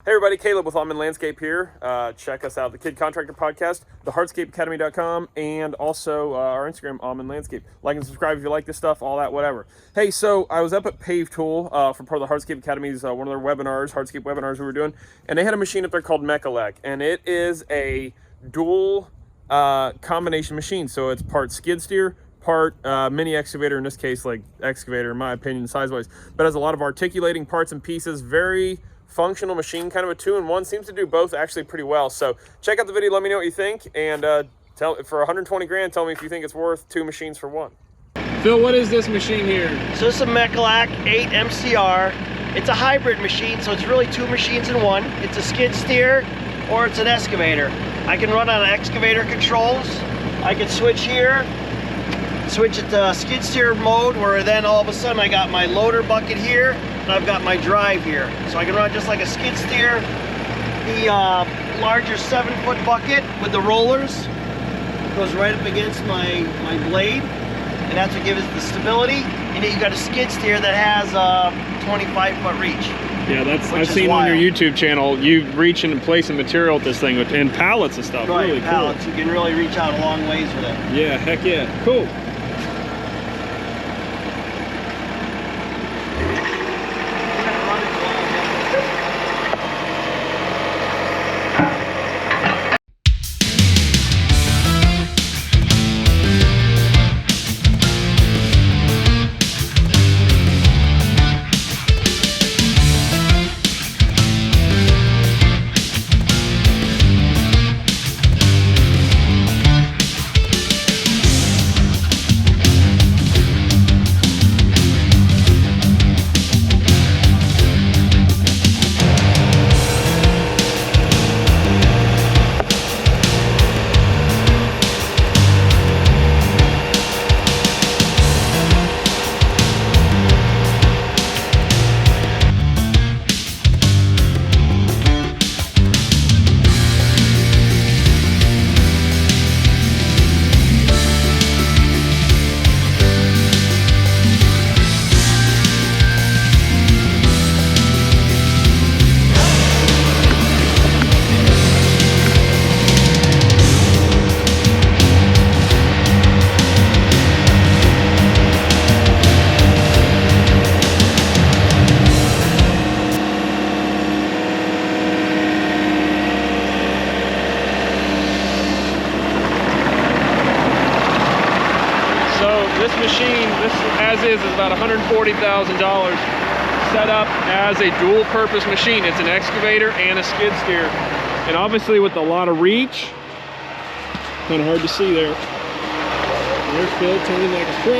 Hey everybody, Caleb with Lawman Landscape here. Check us out, the Kid Contractor Podcast, the hardscapeacademy.com, and also our Instagram, Lawman Landscape. Like and subscribe if you like this stuff, all that, whatever. Hey, so I was up at Pave Tool for part of the Hardscape Academy's one of their webinars, Hardscape webinars we were doing, and they had a machine up there called Mecalac, and it is a dual combination machine. So it's part skid steer, part mini excavator, in this case, like excavator, in my opinion, size-wise, but has a lot of articulating parts and pieces, very functional machine, kind of a two-in-one, seems to do both actually pretty well. So check out the video, let me know what you think, and tell for 120 grand, tell me if you think it's worth two machines for one. Phil, what is this machine here? So this is a Mecalac 8 MCR. It's a hybrid machine, so it's really two machines in one. It's a skid steer or it's an excavator. I can run on excavator controls. I can switch here, switch it to skid steer mode, where then all of a sudden I got my loader bucket here, and I've got my drive here. So I can run just like a skid steer. The larger 7-foot bucket with the rollers goes right up against my blade, and that's what gives it the stability. And then you got a skid steer that has a 25-foot reach. Yeah, I've seen on your YouTube channel, you reach and place a material with this thing, and pallets and stuff. Right, really pallets. cool. You can really reach out a long ways with it. Yeah, heck yeah, cool. This machine, as is about $140,000, set up as a dual purpose machine. It's an excavator and a skid steer. And obviously with a lot of reach, kind of hard to see there. There's Phil turning like a pro.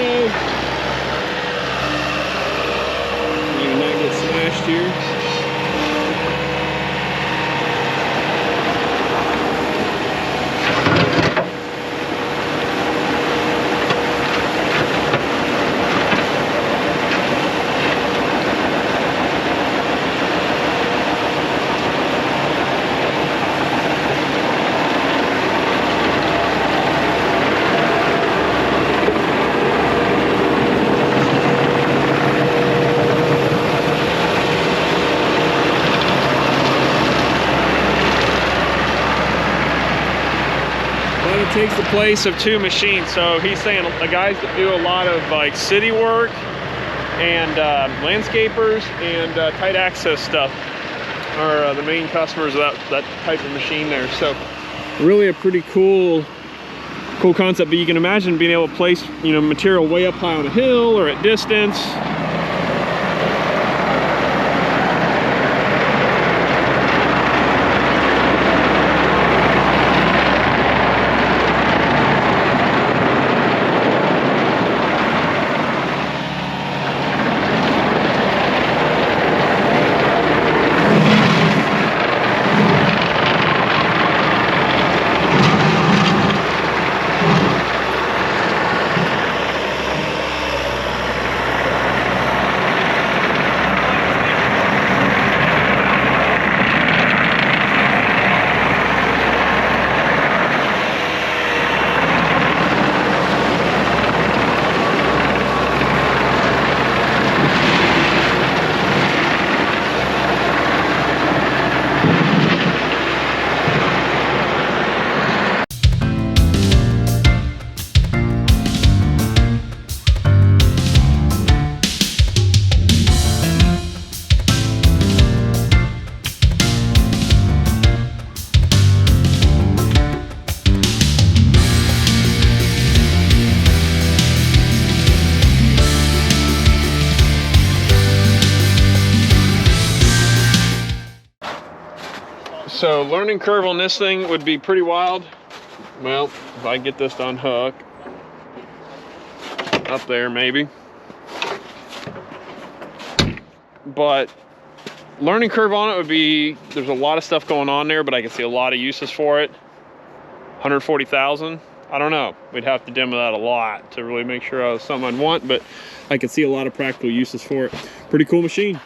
Maybe not get smashed here. Takes the place of two machines. So he's saying the guys that do a lot of like city work and landscapers and tight access stuff are the main customers of that type of machine there. So really a pretty cool concept. But you can imagine being able to place, you know, material way up high on a hill or at distance. So learning curve on this thing would be pretty wild. Well, if I get this to unhook, up there maybe. But learning curve on it would be, there's a lot of stuff going on there, but I can see a lot of uses for it. 140,000, I don't know. We'd have to demo that a lot to really make sure it was something I'd want, but I could see a lot of practical uses for it. Pretty cool machine.